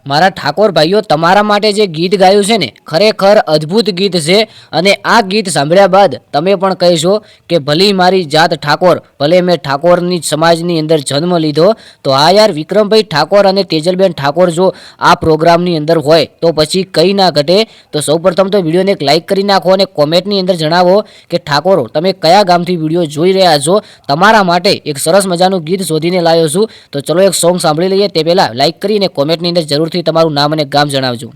મારા ઠાકોર ભાઈઓ, તમારા માટે જે ગીત ગાયું છે ને, ખરેખર અદ્ભુત ગીત છે. અને આ ગીત સાંભળ્યા બાદ તમે પણ કહેશો કે ભલી મારી જાત ઠાકોર, ભલે મેં ઠાકોરની સમાજની અંદર જન્મ લીધો. તો હા યાર, વિક્રમભાઈ ઠાકોર અને તેજલબેન ઠાકોર જો આ પ્રોગ્રામની અંદર હોય તો પછી કંઈ ના ઘટે. તો સૌપ્રથમ તો વિડીયોને એક લાઇક કરી નાખો અને કોમેન્ટની અંદર જણાવો કે ઠાકોરો તમે કયા ગામથી વિડીયો જોઈ રહ્યા છો. તમારા માટે એક સરસ મજાનું ગીત શોધીને લાવ્યો છું. તો ચલો એક સોંગ સાંભળી લઈએ. તે પહેલાં લાઇક કરીને કોમેન્ટની અંદર જરૂરથી તમારું નામ અને ગામ જણાવજો.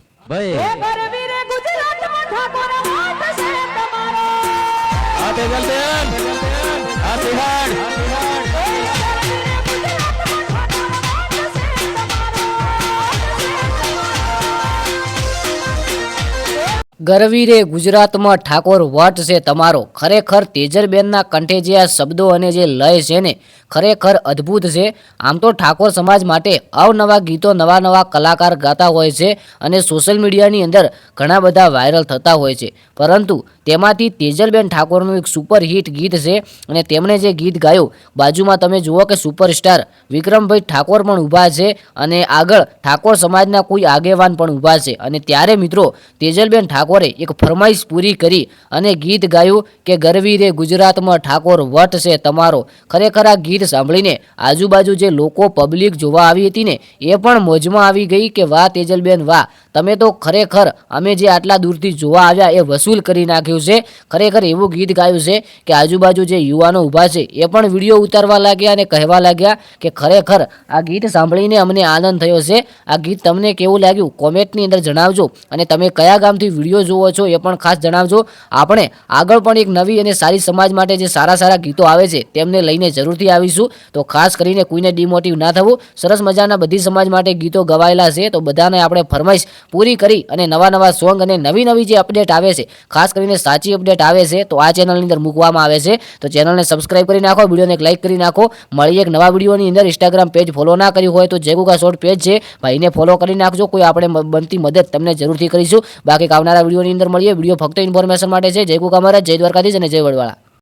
ગરવી રે ગુજરાતમાં ઠાકોર વટ છે તમારો. ખરેખર તેજલબેનના કંઠે જે આ શબ્દો અને જે લય છે ને, ખરેખર અદ્ભુત છે. આમ તો ઠાકોર સમાજ માટે અવનવા ગીતો નવા નવા કલાકાર ગાતા હોય છે અને સોશિયલ મીડિયાની અંદર ઘણા બધા વાયરલ થતા હોય છે. પરંતુ તેમાંથી તેજલબેન ઠાકોરનું એક સુપર હિટ ગીત છે અને તેમણે જે ગીત ગાયું, બાજુમાં તમે જુઓ કે સુપરસ્ટાર વિક્રમભાઈ ઠાકોર પણ ઊભા છે અને આગળ ઠાકોર સમાજના કોઈ આગેવાન પણ ઊભા છે. અને ત્યારે મિત્રો તેજલબેન ઠાકોરે એક ફરમાઈશ પૂરી કરી અને ગીત ગાયું કે ગરવી રે ગુજરાતમાં ઠાકોર વટ છે તમારો. ખરેખર આ ગીત સાંભળીને આજુબાજુ જે લોકો પબ્લિક જોવા આવી હતી ને, એ પણ મોજમાં આવી ગઈ કે વાહ તેજલબેન વાહ, તમે તો ખરેખર અમે જે આટલા દૂરથી જોવા આવ્યા એ વસૂલ કરી નાખ્યું છે. ખરેખર એવું ગીત ગાયું છે કે આજુબાજુ જે યુવાનો ઊભા છે એ પણ વિડીયો ઉતારવા લાગ્યા અને કહેવા લાગ્યા કે ખરેખર આ ગીત સાંભળીને અમને આનંદ થયો છે. આ ગીત તમને કેવું લાગ્યું કોમેન્ટની અંદર જણાવજો અને તમે કયા ગામથી વિડીયો જુઓ છો એ પણ ખાસ જણાવજો. આપણે આગળ પણ એક નવી અને સારી સમાજ માટે જે સારા સારા ગીતો આવે છે તેમને લઈને જરૂરથી આવીશું. તો ખાસ કરીને કોઈને ડિમોટિવ ના થવું. સરસ મજાના બધી સમાજ માટે ગીતો ગવાયેલા છે, તો બધાને આપણે ફરમાઈશ પૂરી કરી અને નવા નવા સોંગ અને નવી નવી જે અપડેટ આવે છે, ખાસ કરીને સાચી અપડેટ આવે છે તો આ ચેનલની અંદર મૂકવામાં આવે છે. તો ચેનલને સબસ્ક્રાઈબ કરી નાખો, વિડીયોને એક લાઇક કરી નાખો. મળીએ એક નવા વિડીયોની અંદર. ઇન્સ્ટાગ્રામ પેજ ફોલો ના કર્યું હોય તો જયગુગા શોર્ટ પેજ છે, ભાઈને ફોલો કરી નાખજો. કોઈ આપણે બનતી મદદ તમને જરૂરથી કરીશું. બાકી આવનારા વિડીયોની અંદર મળીએ. વિડીયો ફક્ત ઇન્ફોર્મેશન માટે છે. જય ગોગા મહારાજ, જય દ્વારકાધીશ અને જય વડવાળા.